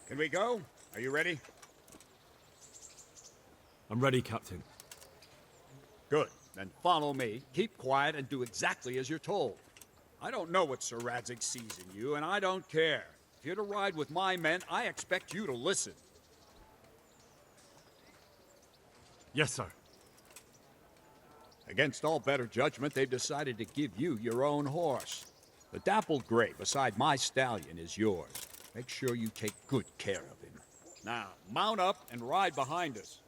Can we go? Are you ready? I'm ready, Captain. Good. Then follow me. Keep quiet and do exactly as you're told. I don't know what Sir Radzig sees in you, and I don't care. If you're to ride with my men, I expect you to listen. Yes, sir. Against all better judgment, they've decided to give you your own horse. The dappled gray beside my stallion is yours. Make sure you take good care of him. Now, mount up and ride behind us.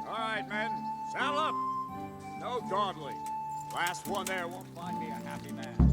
All right, men, saddle up. No dawdling. Last one there won't find me a happy man.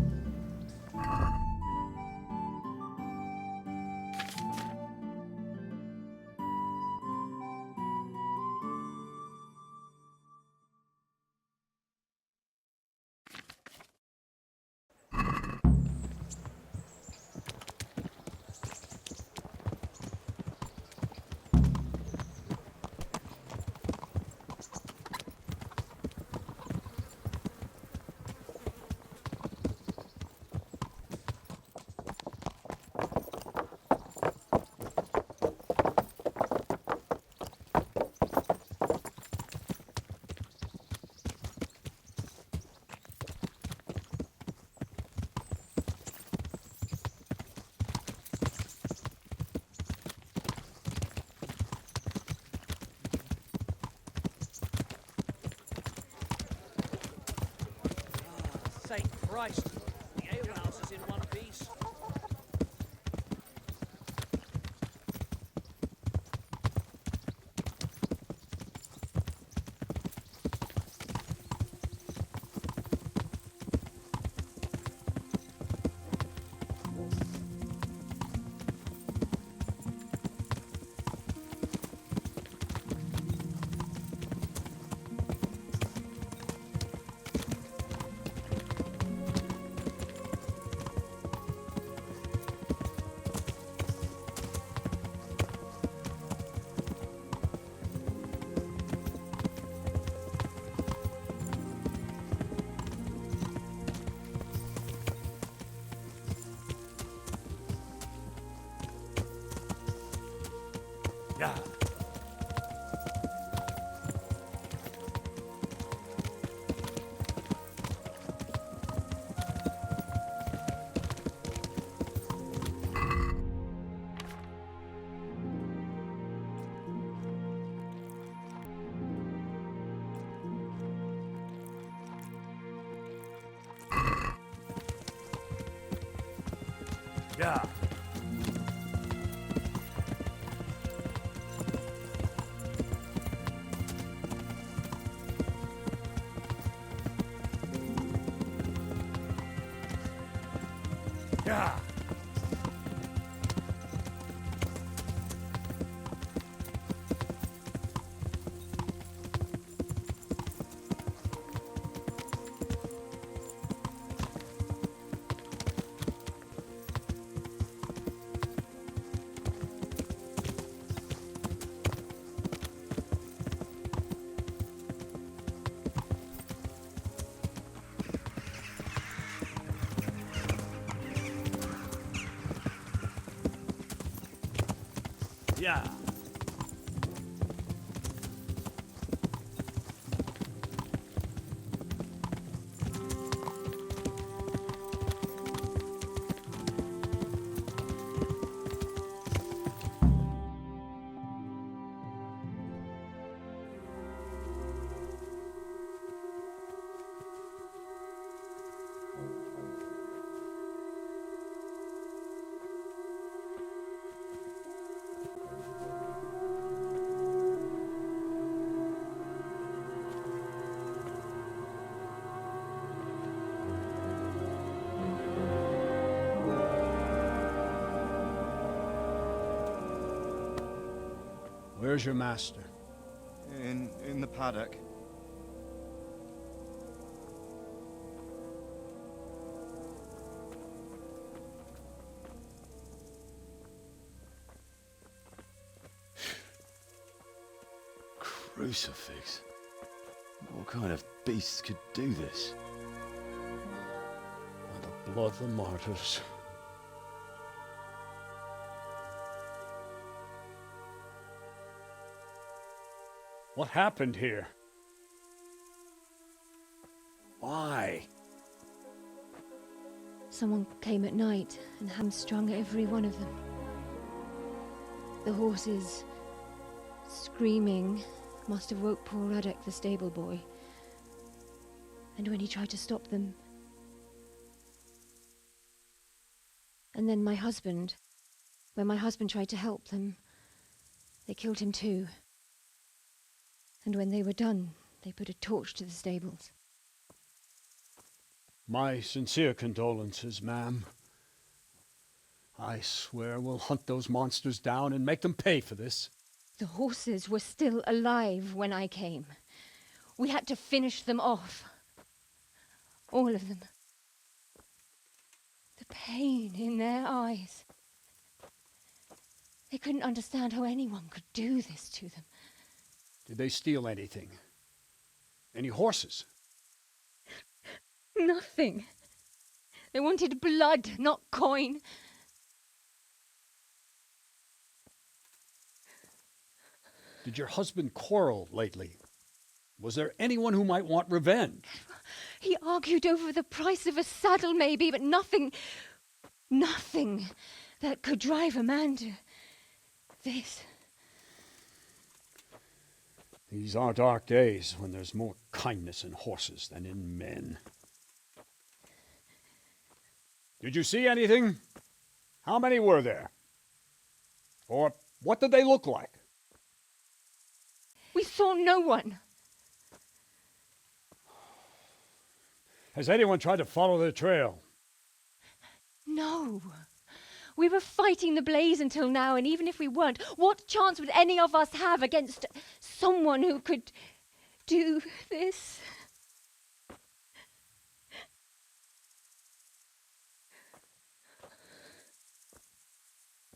Thank Christ, the alehouse is in one piece. Yeah. Yeah. Yeah. Yeah. Where's your master? In the paddock. Crucifix. What kind of beast could do this? By the blood of the martyrs. What happened here? Why? Someone came at night and hamstrung every one of them. The horses, screaming, must have woke poor Ruddock, the stable boy. And when he tried to stop them... And then my husband, when my husband tried to help them, they killed him too. And when they were done, they put a torch to the stables. My sincere condolences, ma'am. I swear we'll hunt those monsters down and make them pay for this. The horses were still alive when I came. We had to finish them off. All of them. The pain in their eyes. They couldn't understand how anyone could do this to them. Did they steal anything? Any horses? Nothing. They wanted blood, not coin. Did your husband quarrel lately? Was there anyone who might want revenge? He argued over the price of a saddle, maybe, but nothing that could drive a man to this. These are dark days when there's more kindness in horses than in men. Did you see anything? How many were there? Or what did they look like? We saw no one. Has anyone tried to follow the trail? No. We were fighting the blaze until now, and even if we weren't, what chance would any of us have against someone who could do this?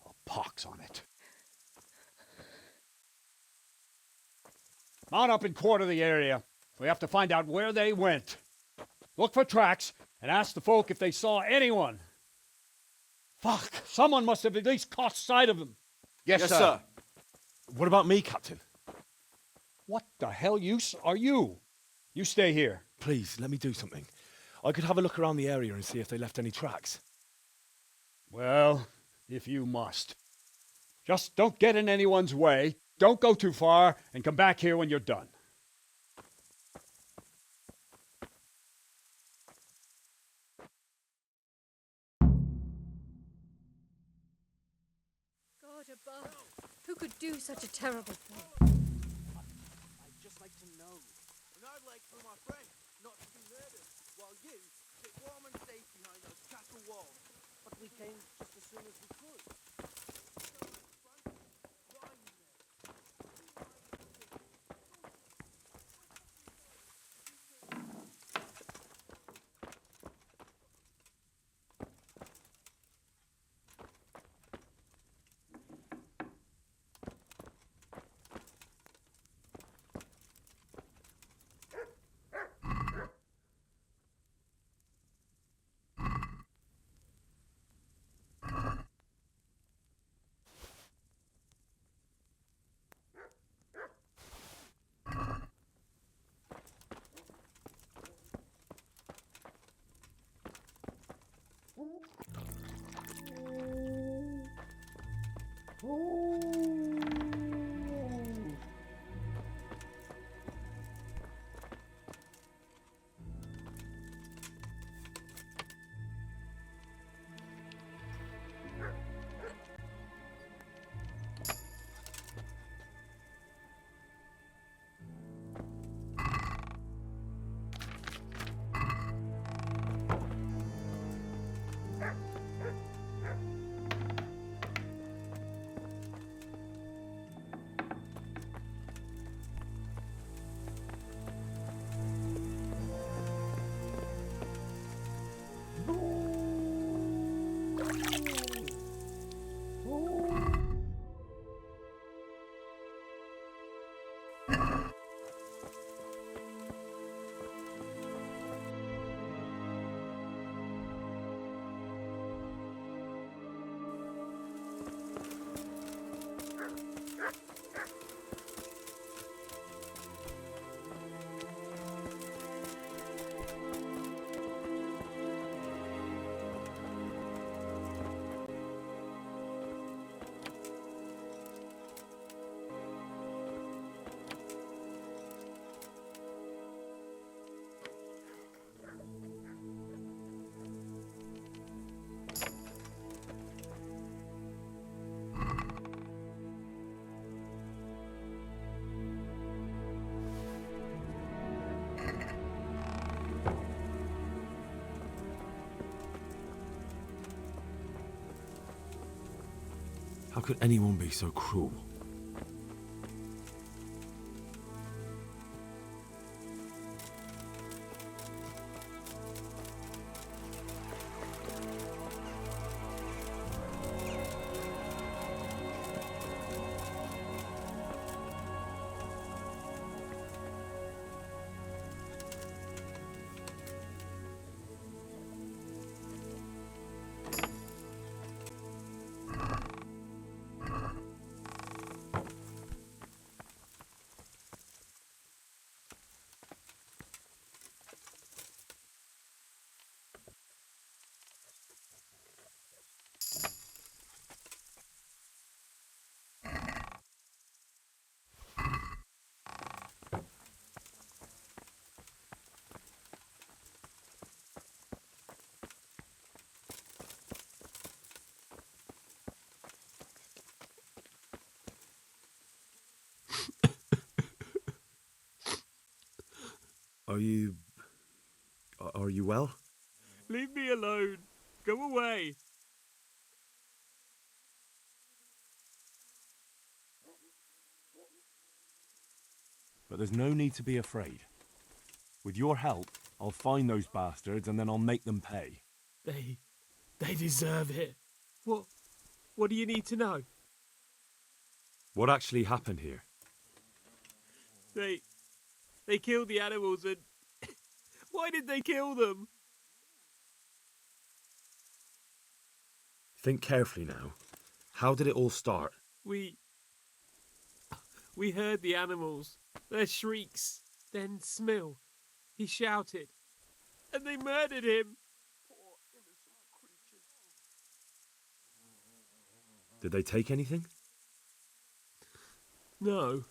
A pox on it. Mount up and quarter the area. We have to find out where they went. Look for tracks and ask the folk if they saw anyone. Fuck! Someone must have at least caught sight of them. Yes, sir. What about me, Captain? What the hell use are you? You stay here. Please, let me do something. I could have a look around the area and see if they left any tracks. Well, if you must. Just don't get in anyone's way, don't go too far, and come back here when you're done. God above, who could do such a terrible thing? I'd just like to know. And I'd like for my friend not to be murdered, while you sit warm and safe behind those castle walls. But we came just as soon as we could. could anyone be so cruel? Are you well? Leave me alone. Go away. But there's no need to be afraid. With your help, I'll find those bastards and then I'll make them pay. They deserve it. What do you need to know? What actually happened here? They killed the animals and... Why did they kill them? Think carefully now. How did it all start? We heard the animals, their shrieks, then Smill. He shouted, and they murdered him. Poor innocent creatures. Did they take anything? No.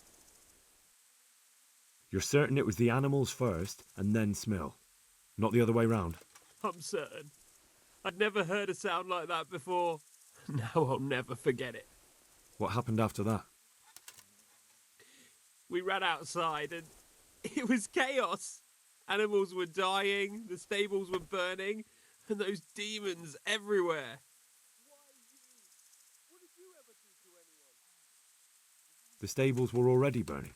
You're certain it was the animals first and then Smill, not the other way round? I'm certain. I'd never heard a sound like that before. Now I'll never forget it. What happened after that? We ran outside and it was chaos. Animals were dying, the stables were burning, and those demons everywhere. Why you? What did you ever do to anyone? The stables were already burning.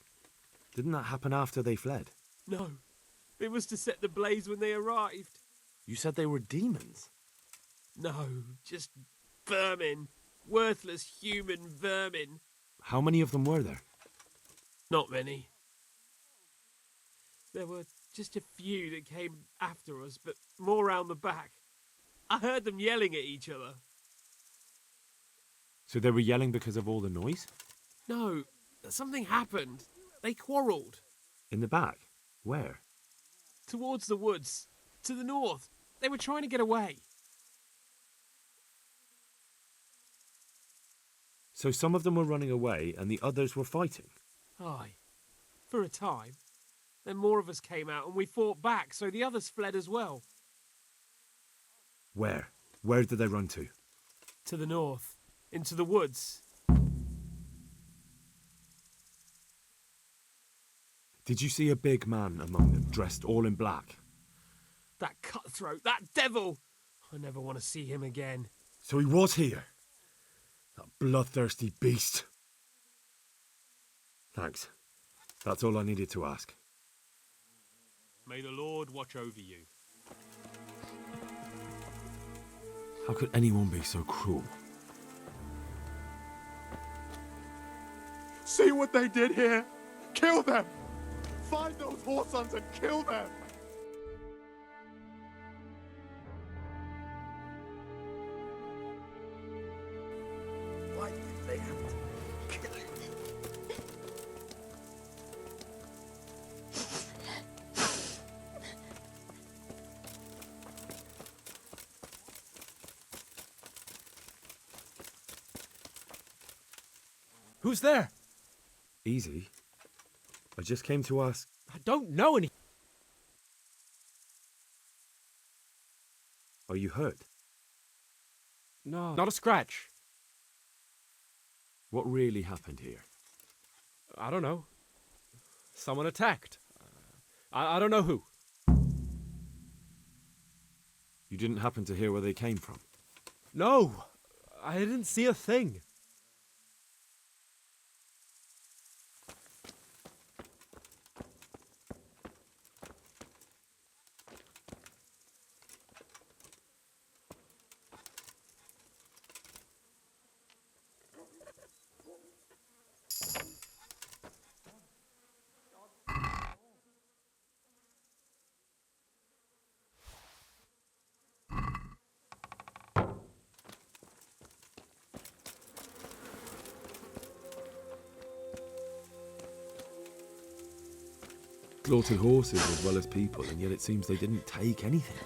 Didn't that happen after they fled? No, it was to set the blaze when they arrived. You said they were demons. No, just vermin. Worthless human vermin. How many of them were there? Not many. There were just a few that came after us, but more round the back. I heard them yelling at each other. So they were yelling because of all the noise? No, something happened. They quarrelled. In the back? Where? Towards the woods. To the north. They were trying to get away. So some of them were running away and the others were fighting? Aye. For a time. Then more of us came out and we fought back, so the others fled as well. Where? Where did they run to? To the north. Into the woods. Did you see a big man among them, dressed all in black? That cutthroat, that devil! I never want to see him again. So he was here? That bloodthirsty beast. Thanks. That's all I needed to ask. May the Lord watch over you. How could anyone be so cruel? See what they did here? Kill them! Find those whoresons and kill them! Why did they have to kill him? Who's there? Easy. I just came to ask... I don't know any... Are you hurt? No. Not a scratch. What really happened here? I don't know. Someone attacked. I don't know who. You didn't happen to hear where they came from? No. I didn't see a thing. slaughtered horses as well as people, and yet it seems they didn't take anything.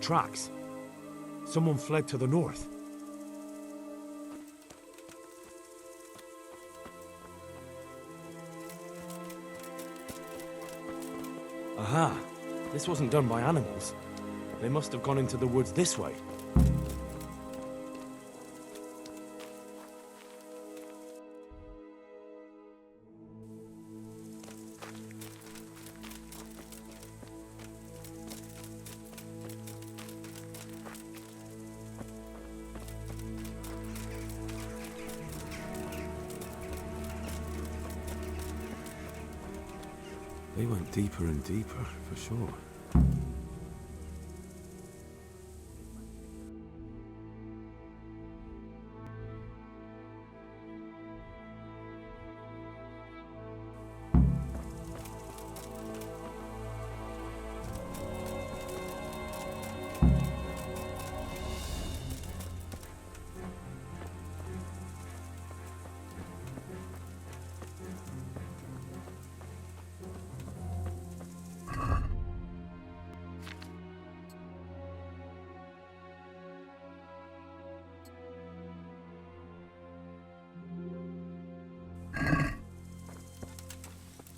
Tracks. Someone fled to the north. Aha! This wasn't done by animals. They must have gone into the woods this way. They went deeper and deeper, for sure.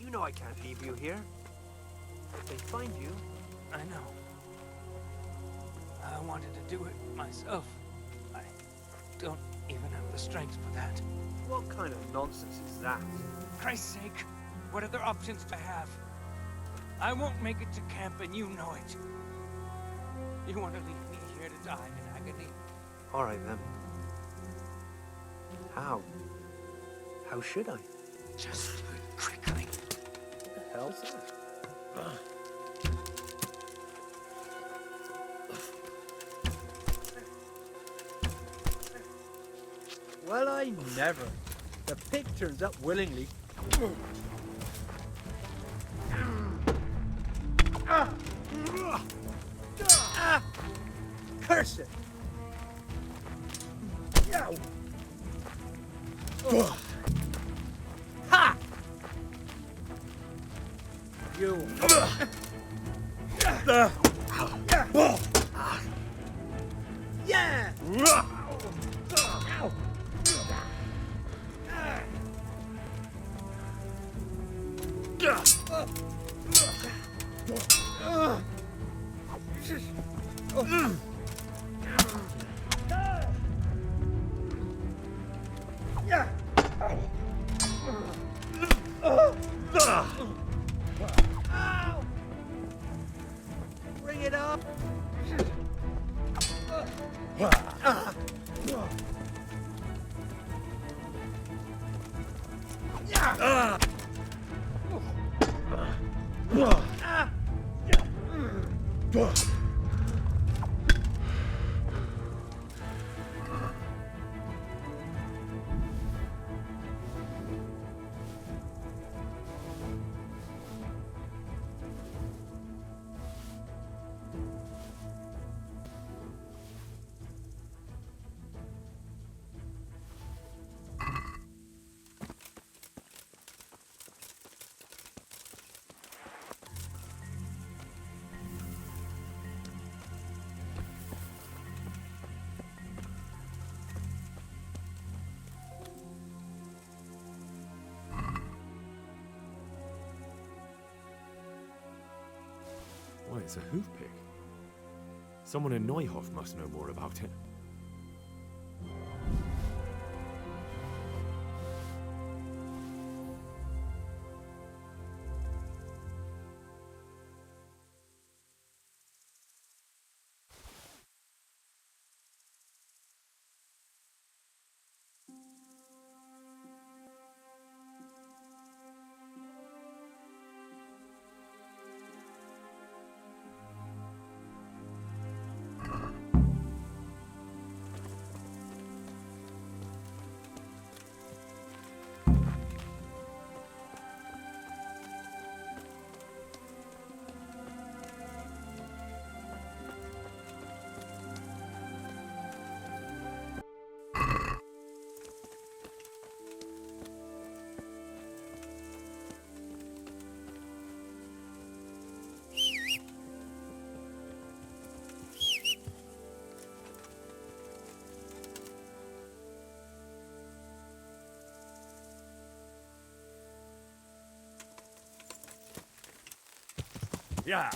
You know I can't leave you here. If they find you, I know. I wanted to do it myself. I don't even have the strength for that. what kind of nonsense is that? Christ's sake, what other options do I have? I won't make it to camp and you know it. You want to leave me here to die in agony? All right, then. How? How should I? Just do it quickly. What the hell's that? Well, I never. The pig turns up willingly. Curse it! Ha! You. Yeah! Bring it up. Why, it's a hoof pick. Someone in Neuhof must know more about it. Yeah.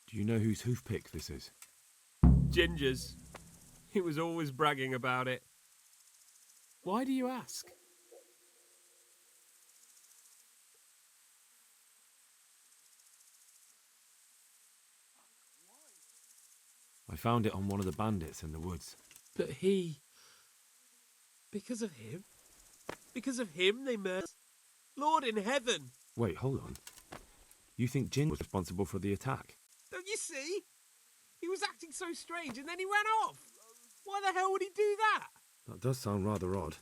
Do you know whose hoofpick this is? Ginger's. He was always bragging about it. Why do you ask? I found it on one of the bandits in the woods. But he... Because of him? Because of him they murdered? Lord in heaven! Wait, hold on. You think Jin was responsible for the attack? Don't you see? He was acting so strange and then he ran off. Why the hell would he do that? That does sound rather odd.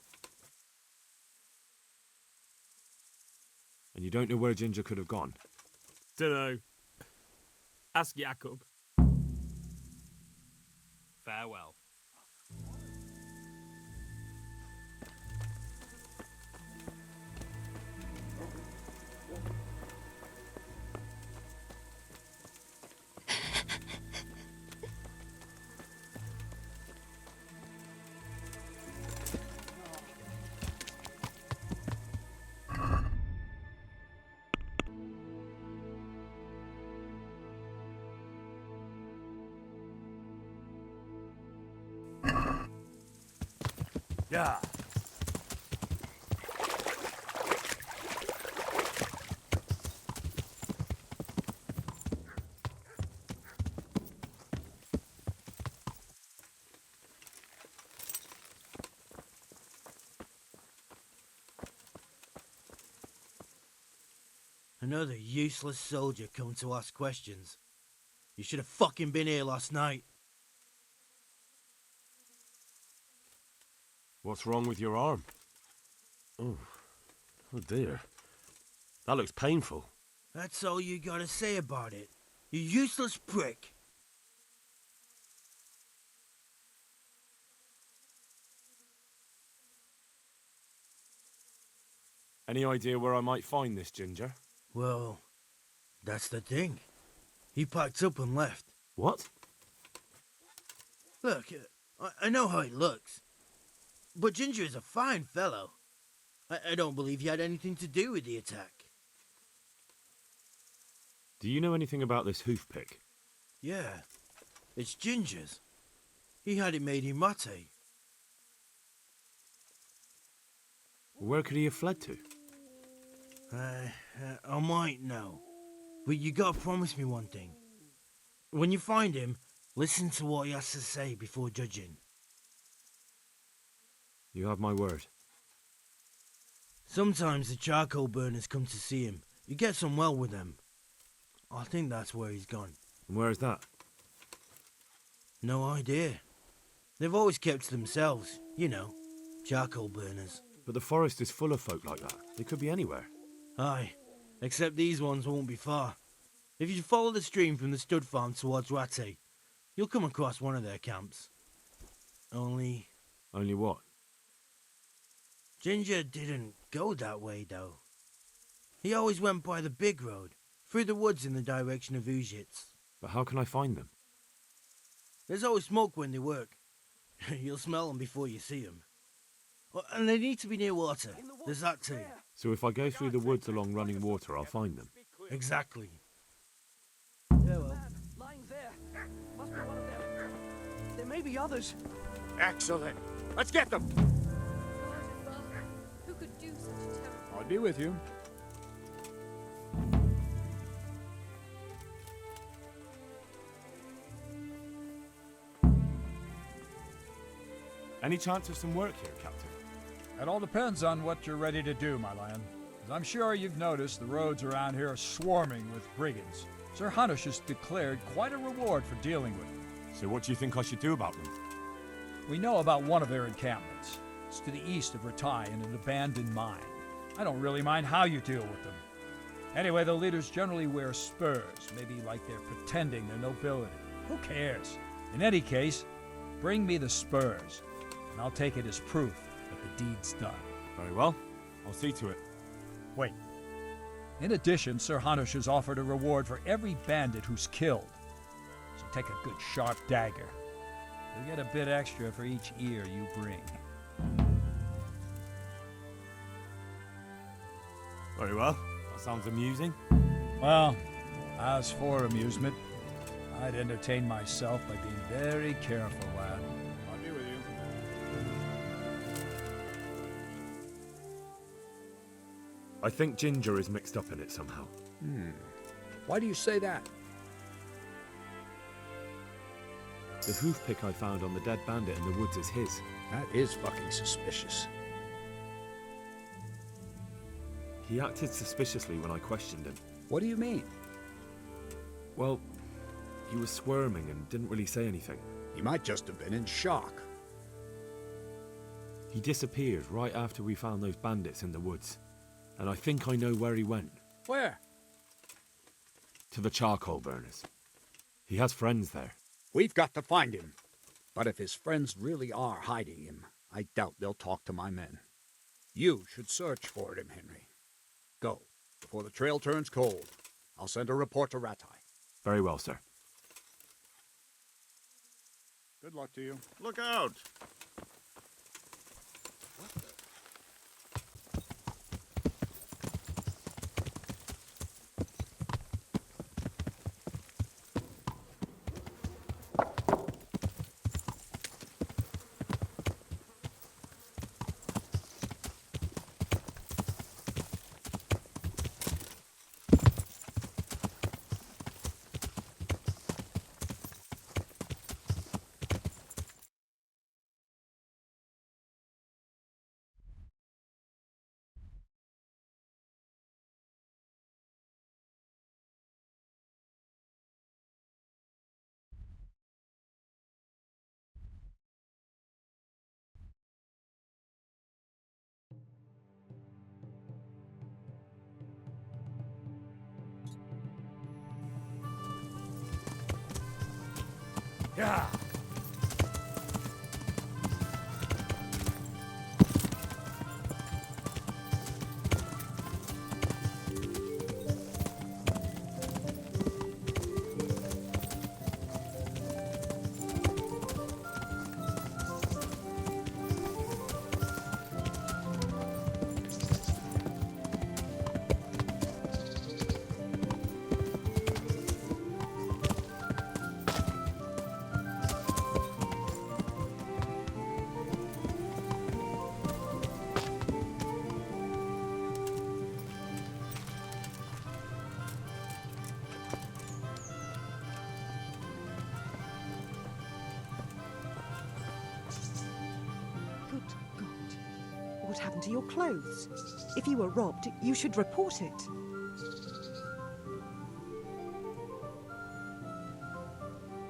And you don't know where Ginger could have gone? Dunno. Ask Jakob. Farewell. Yeah. Another useless soldier come to ask questions. You should have fucking been here last night. What's wrong with your arm? Oh dear. That looks painful. That's all you gotta say about it. You useless prick. Any idea where I might find this Ginger? Well, that's the thing. He packed up and left. What? Look, I know how he looks. But Ginger is a fine fellow. I don't believe he had anything to do with the attack. Do you know anything about this hoofpick? Yeah, it's Ginger's. He had it made in mate. Where could he have fled to? I might know. But you gotta promise me one thing. When you find him, listen to what he has to say before judging. You have my word. Sometimes the charcoal burners come to see him. He gets on well with them. I think that's where he's gone. And where is that? No idea. They've always kept to themselves, you know, charcoal burners. But the forest is full of folk like that. They could be anywhere. Aye, except these ones won't be far. If you follow the stream from the stud farm towards Rate, you'll come across one of their camps. Only What? Ginger didn't go that way, though. He always went by the big road, through the woods in the direction of Ujits. But how can I find them? There's always smoke when they work. You'll smell them before you see them. Oh, and they need to be near water. There's that too. So if I go through the woods along running water, I'll find them. Exactly. Yeah, well. Lying there. Must be one of them. There may be others. Excellent. Let's get them. Who could do such a terrible... I'll be with you. Any chance of some work here, Captain? It all depends on what you're ready to do, my lion. As I'm sure you've noticed, the roads around here are swarming with brigands. Sir Hunnish has declared quite a reward for dealing with them. So what do you think I should do about them? We know about one of their encampments. It's to the east of Ratai in an abandoned mine. I don't really mind how you deal with them. Anyway, the leaders generally wear spurs, maybe like they're pretending they're nobility. Who cares? In any case, bring me the spurs, and I'll take it as proof that the deed's done. Very well. I'll see to it. Wait. In addition, Sir Hanush has offered a reward for every bandit who's killed. So take a good sharp dagger. You'll get a bit extra for each ear you bring. Very well. That sounds amusing. Well, as for amusement, I'd entertain myself by being very careful, lad. I'll be with you. I think Ginger is mixed up in it somehow. Why do you say that? The hoof pick I found on the dead bandit in the woods is his. That is fucking suspicious. He acted suspiciously when I questioned him. What do you mean? Well, he was squirming and didn't really say anything. He might just have been in shock. He disappeared right after we found those bandits in the woods. And I think I know where he went. Where? To the charcoal burners. He has friends there. We've got to find him. But if his friends really are hiding him, I doubt they'll talk to my men. You should search for him, Henry. Go, before the trail turns cold. I'll send a report to Ratai. Very well, sir. Good luck to you. Look out! Yeah. Good God. What happened to your clothes? If you were robbed, you should report it.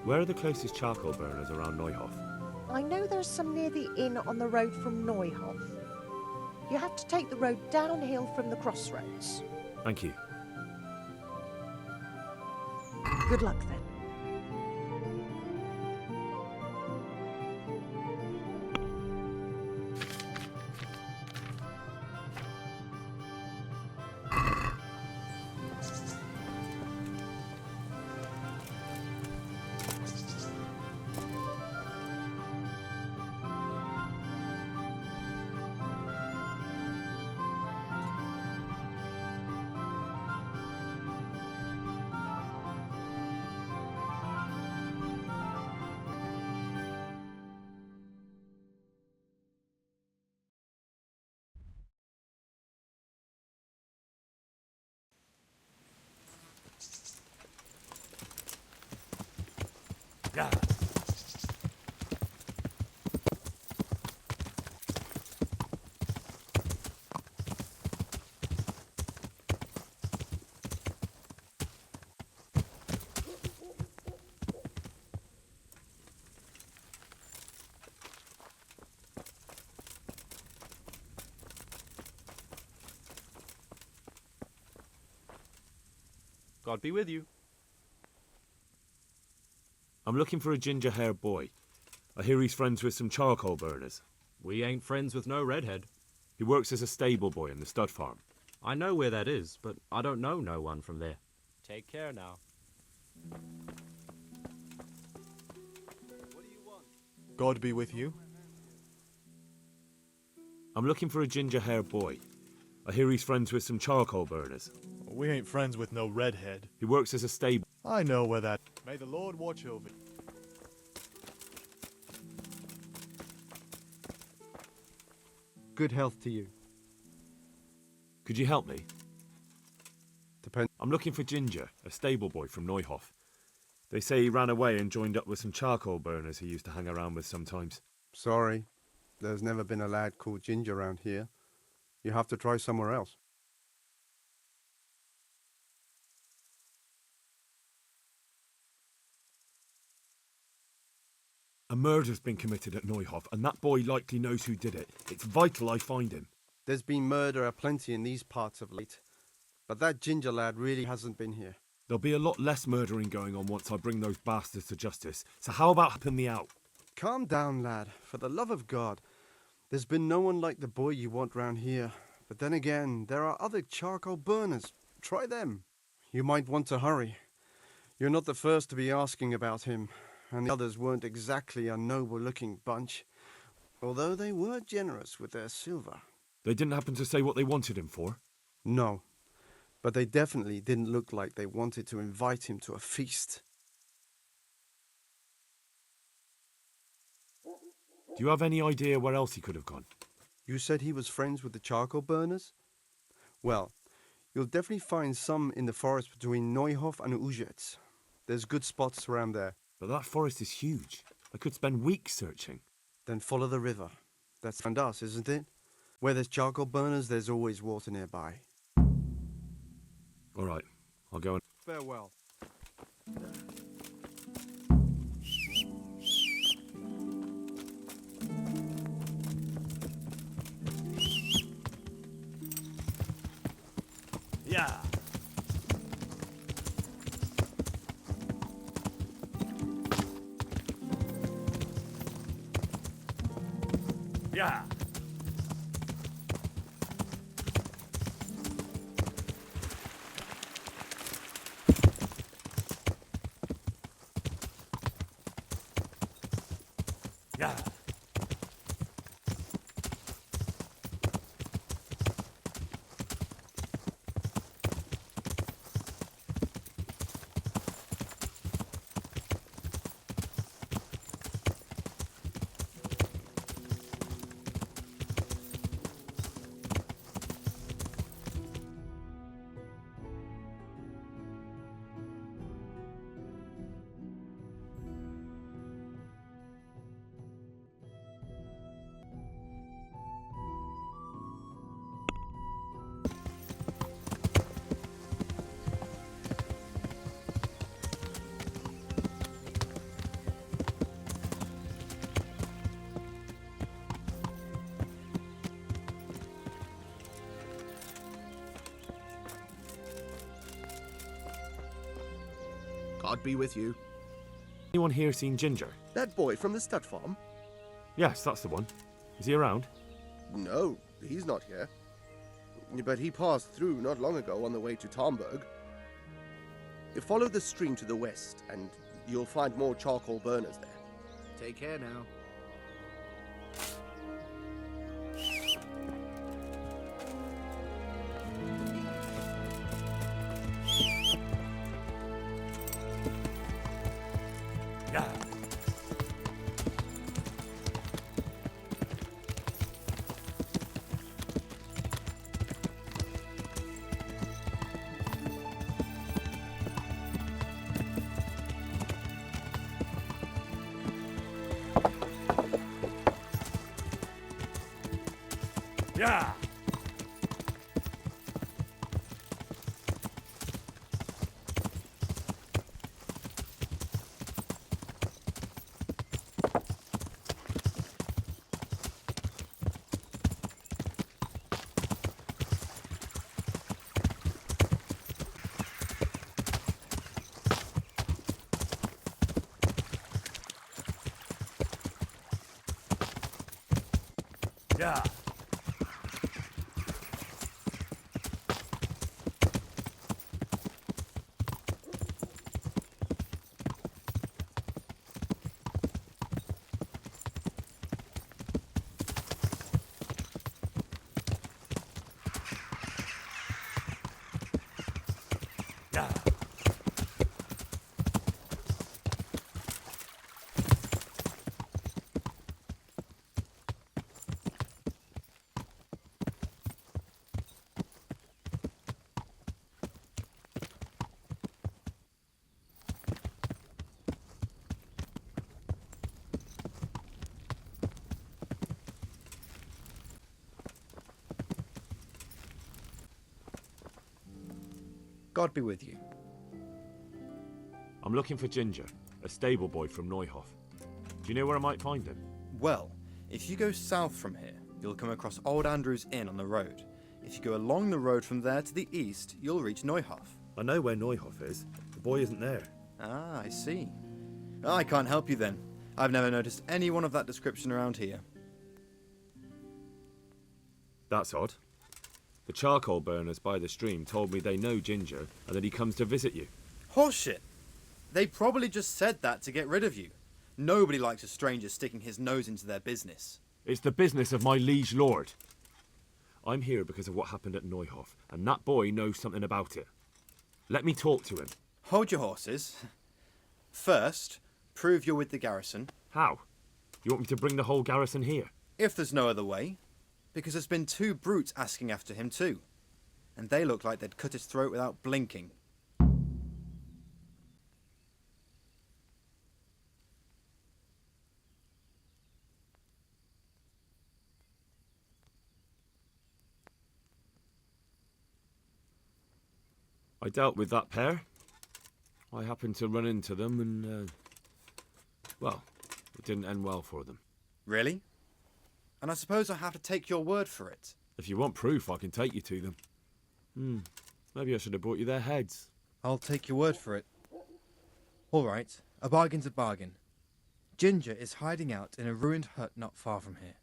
Where are the closest charcoal burners around Neuhof? I know there's some near the inn on the road from Neuhof. You have to take the road downhill from the crossroads. Thank you. Good luck then. Yeah. God be with you. I'm looking for a ginger-haired boy. I hear he's friends with some charcoal burners. We ain't friends with no redhead. He works as a stable boy in the stud farm. I know where that is, but I don't know no one from there. Take care now. God be with you. I'm looking for a ginger-haired boy. I hear he's friends with some charcoal burners. We ain't friends with no redhead. He works as a stable... I know where that... May the Lord watch over you. Good health to you. Could you help me? Depends. I'm looking for Ginger, a stable boy from Neuhof. They say he ran away and joined up with some charcoal burners he used to hang around with sometimes. Sorry, there's never been a lad called Ginger around here. You have to try somewhere else. A murder's been committed at Neuhof, and that boy likely knows who did it. It's vital I find him. There's been murder aplenty in these parts of late, but that Ginger lad really hasn't been here. There'll be a lot less murdering going on once I bring those bastards to justice, so how about helping me out? Calm down, lad, for the love of God. There's been no one like the boy you want round here, but then again, there are other charcoal burners. Try them. You might want to hurry. You're not the first to be asking about him, and the others weren't exactly a noble-looking bunch, although they were generous with their silver. They didn't happen to say what they wanted him for? No, but they definitely didn't look like they wanted to invite him to a feast. Do you have any idea where else he could have gone? You said he was friends with the charcoal burners? Well, you'll definitely find some in the forest between Neuhof and Uzhets. There's good spots around there. But that forest is huge. I could spend weeks searching. Then follow the river. That's around us, isn't it? Where there's charcoal burners, there's always water nearby. All right, I'll go and... Farewell. Yeah. Yeah. Yeah. God be with you. Anyone here seen Ginger? That boy from the stud farm? Yes, that's the one. Is he around? No, he's not here. But he passed through not long ago on the way to Tomberg. Follow the stream to the west, and you'll find more charcoal burners there. Take care now. Yeah. Yeah. God be with you. I'm looking for Ginger, a stable boy from Neuhof. Do you know where I might find him? Well, if you go south from here, you'll come across Old Andrew's Inn on the road. If you go along the road from there to the east, you'll reach Neuhof. I know where Neuhof is. The boy isn't there. Ah, I see. I can't help you then. I've never noticed anyone of that description around here. That's odd. The charcoal burners by the stream told me they know Ginger and that he comes to visit you. Horseshit! They probably just said that to get rid of you. Nobody likes a stranger sticking his nose into their business. It's the business of my liege lord. I'm here because of what happened at Neuhof, and that boy knows something about it. Let me talk to him. Hold your horses. First, prove you're with the garrison. How? You want me to bring the whole garrison here? If there's no other way. Because there's been 2 brutes asking after him too. And they look like they'd cut his throat without blinking. I dealt with that pair. I happened to run into them and, well, it didn't end well for them. Really? And I suppose I have to take your word for it. If you want proof, I can take you to them. Maybe I should have brought you their heads. I'll take your word for it. All right, a bargain's a bargain. Ginger is hiding out in a ruined hut not far from here.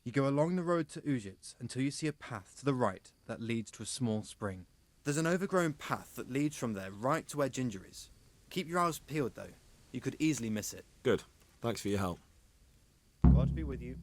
You go along the road to Ujits until you see a path to the right that leads to a small spring. There's an overgrown path that leads from there right to where Ginger is. Keep your eyes peeled, though. You could easily miss it. Good. Thanks for your help. God be with you.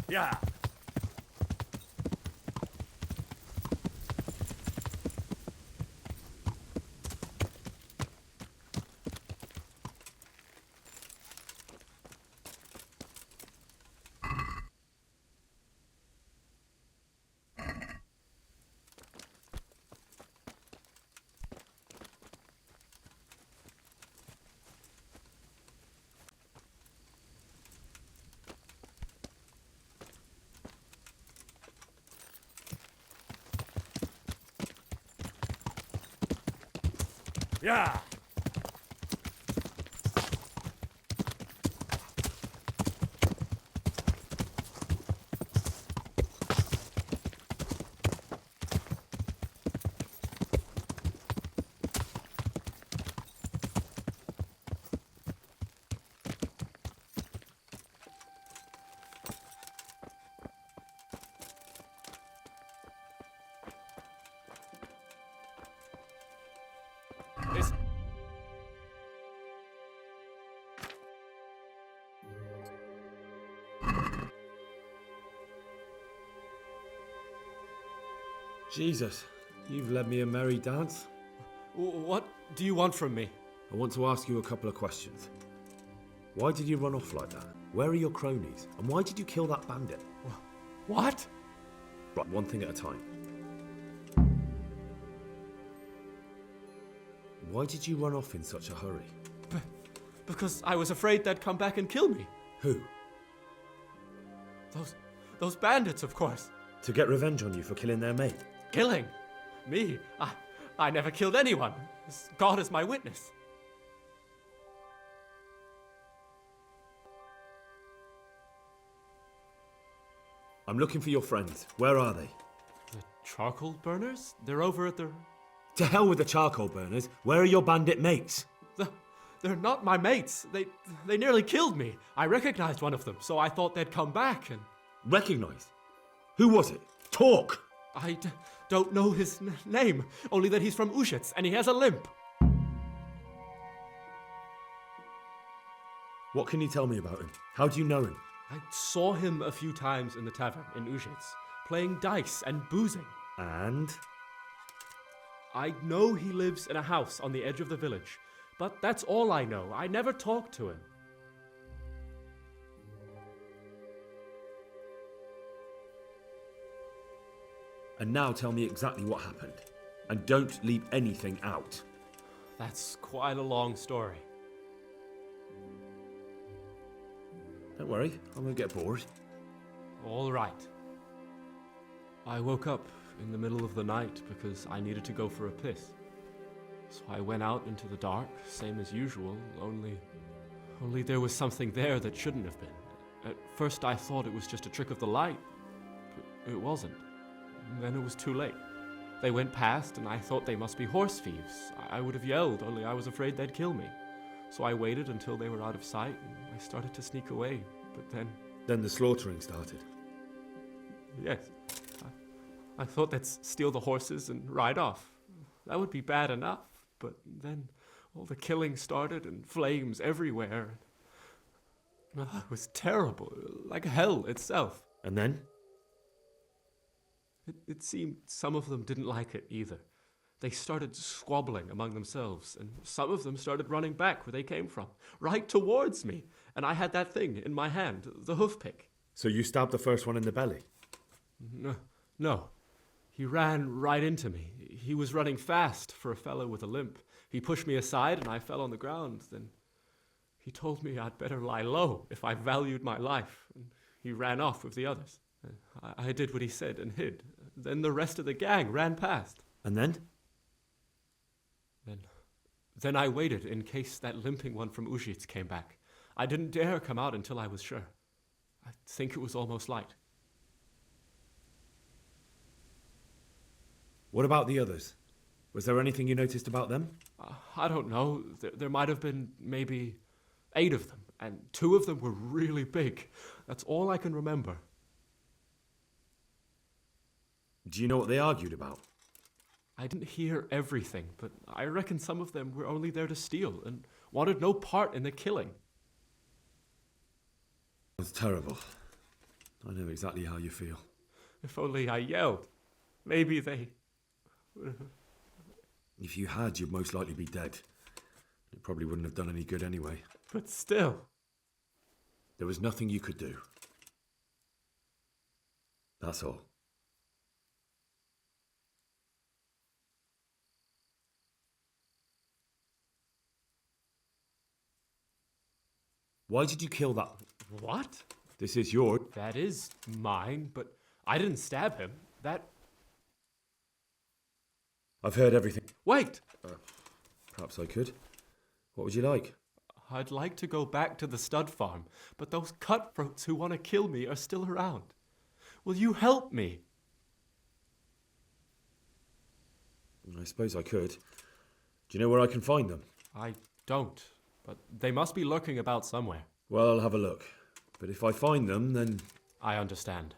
Yeah. Yeah. Jesus, you've led me a merry dance. What do you want from me? I want to ask you a couple of questions. Why did you run off like that? Where are your cronies? And why did you kill that bandit? What? Right, one thing at a time. Why did you run off in such a hurry? Because I was afraid they'd come back and kill me. Who? Those bandits, of course. To get revenge on you for killing their mate? Killing? Me? I never killed anyone. God is my witness. I'm looking for your friends. Where are they? The charcoal burners? They're over at the... To hell with the charcoal burners. Where are your bandit mates? They're not my mates. They nearly killed me. I recognized one of them, so I thought they'd come back and... Recognized? Who was it? Talk! I don't know his name, only that he's from Ushitz and he has a limp. What can you tell me about him? How do you know him? I saw him a few times in the tavern in Ushitz, playing dice and boozing. And? I know he lives in a house on the edge of the village, but that's all I know. I never talked to him. And now tell me exactly what happened. And don't leave anything out. That's quite a long story. Don't worry, I won't get bored. All right. I woke up in the middle of the night because I needed to go for a piss. So I went out into the dark, same as usual, only there was something there that shouldn't have been. At first I thought it was just a trick of the light, but it wasn't. And then it was too late. They went past and I thought they must be horse thieves. I would have yelled, only I was afraid they'd kill me. So I waited until they were out of sight and I started to sneak away, but then... Then the slaughtering started? Yes. I thought they'd steal the horses and ride off. That would be bad enough, but then all the killing started and flames everywhere. It was terrible, like hell itself. And then? It seemed some of them didn't like it either. They started squabbling among themselves, and some of them started running back where they came from, right towards me. And I had that thing in my hand, the hoof pick. So you stabbed the first one in the belly? No. He ran right into me. He was running fast for a fellow with a limp. He pushed me aside and I fell on the ground. Then he told me I'd better lie low if I valued my life. And he ran off with the others. I did what he said and hid. Then the rest of the gang ran past. And then? Then I waited in case that limping one from Ushitz came back. I didn't dare come out until I was sure. I think it was almost light. What about the others? Was there anything you noticed about them? I don't know. There might have been maybe 8 of them, and 2 of them were really big. That's all I can remember. Do you know what they argued about? I didn't hear everything, but I reckon some of them were only there to steal and wanted no part in the killing. It's terrible. I know exactly how you feel. If only I yelled. Maybe they... If you had, you'd most likely be dead. It probably wouldn't have done any good anyway. But still. There was nothing you could do. That's all. Why did you kill that? What? This is yours. That is mine, but I didn't stab him. I've heard everything. Wait! Perhaps I could. What would you like? I'd like to go back to the stud farm, but those cutthroats who want to kill me are still around. Will you help me? I suppose I could. Do you know where I can find them? I don't, but they must be lurking about somewhere. Well, I'll have a look. But if I find them, then... I understand.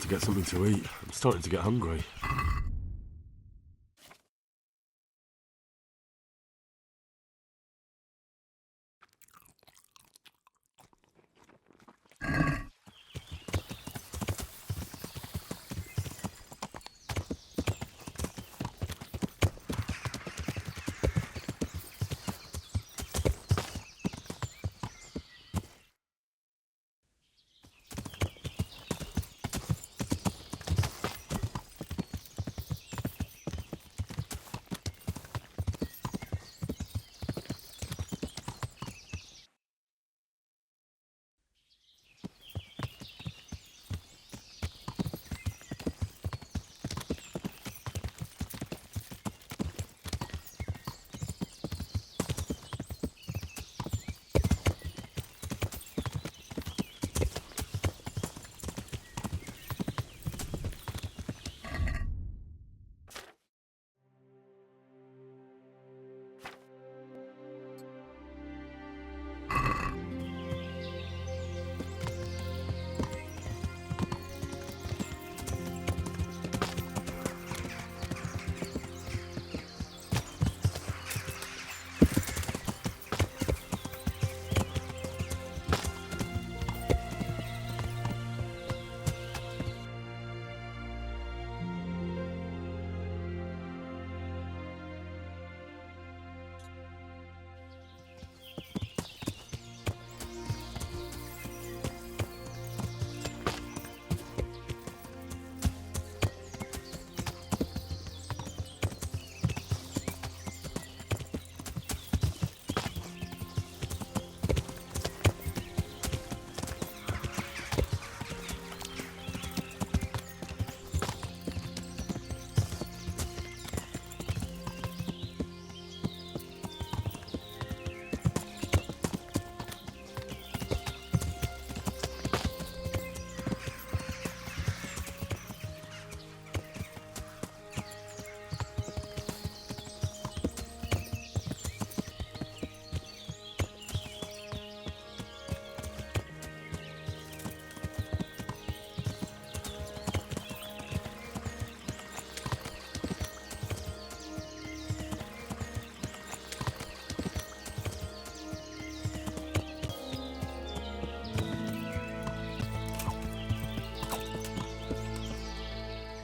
to get something to eat. I'm starting to get hungry.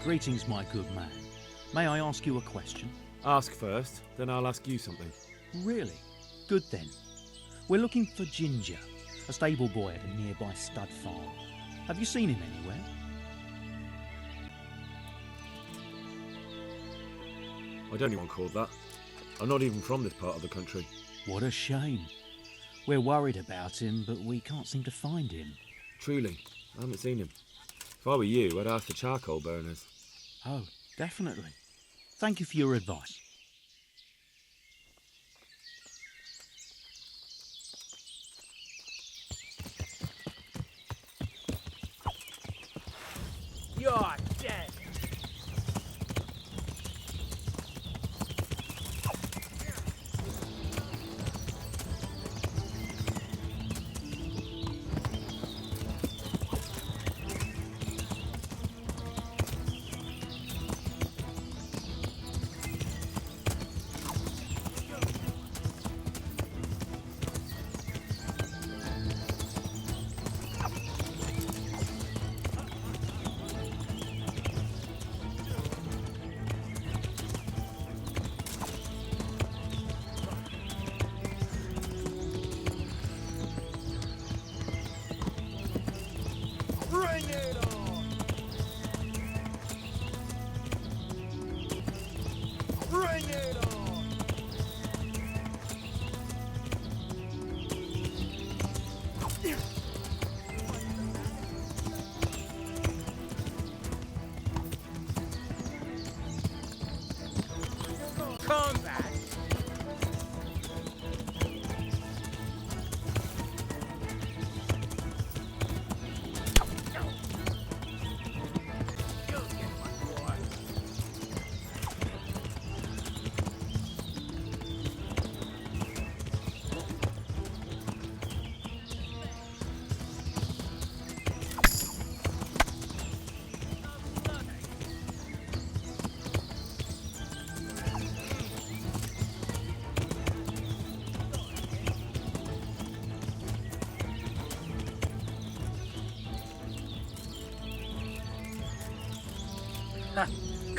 Greetings, my good man. May I ask you a question? Ask first, then I'll ask you something. Really? Good then. We're looking for Ginger, a stable boy at a nearby stud farm. Have you seen him anywhere? I don't even called that. I'm not even from this part of the country. What a shame. We're worried about him, but we can't seem to find him. Truly, I haven't seen him. If I were you, I'd ask the charcoal burners. Oh, definitely. Thank you for your advice. You're dead. Bring it on! Bring it on! Combat!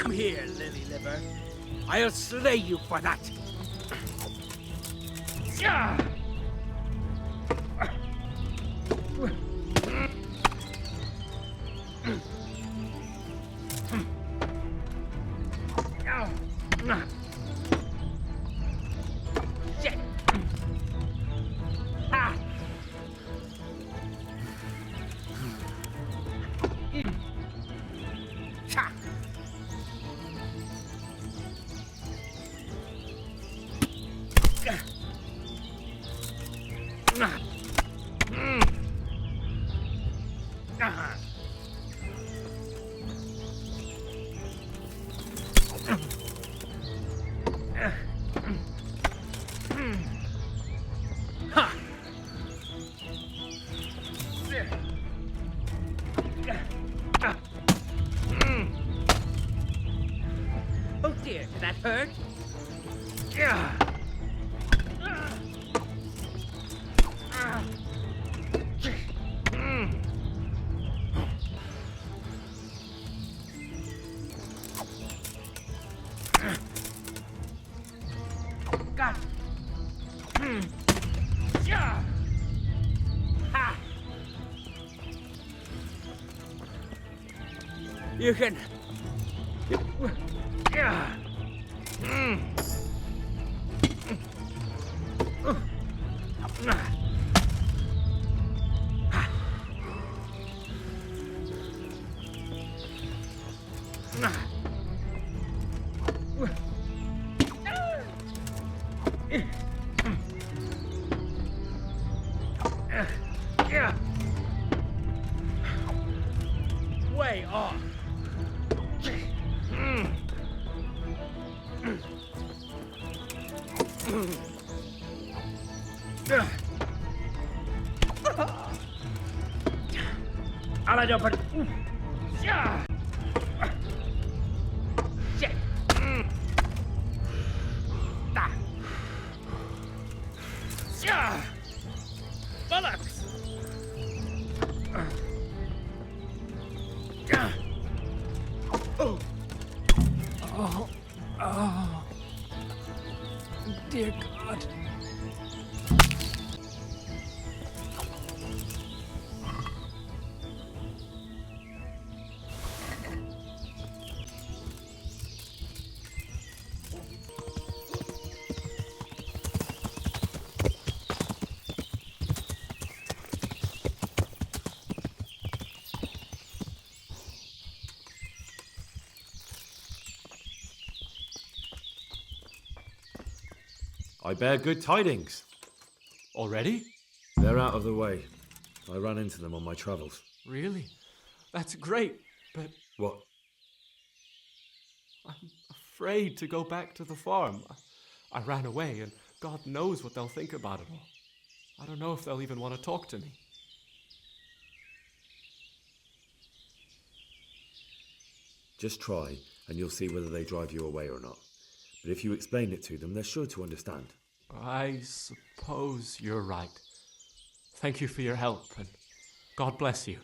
Come here, lily liver. I'll slay you for that. Yeah. Shit. Ha. Cha. Oh dear, did that hurt? Yeah. Got it. Yeah. Ha. You can. Yeah. Way off. Ala dapat. Ya. Shit. Ta. Ya. Bollocks. Oh. Oh. Oh. Dear God. I bear good tidings. Already? They're out of the way. I ran into them on my travels. Really? That's great, but... What? I'm afraid to go back to the farm. I ran away, and God knows what they'll think about it all. I don't know if they'll even want to talk to me. Just try, and you'll see whether they drive you away or not. But if you explain it to them, they're sure to understand. I suppose you're right. Thank you for your help, and God bless you.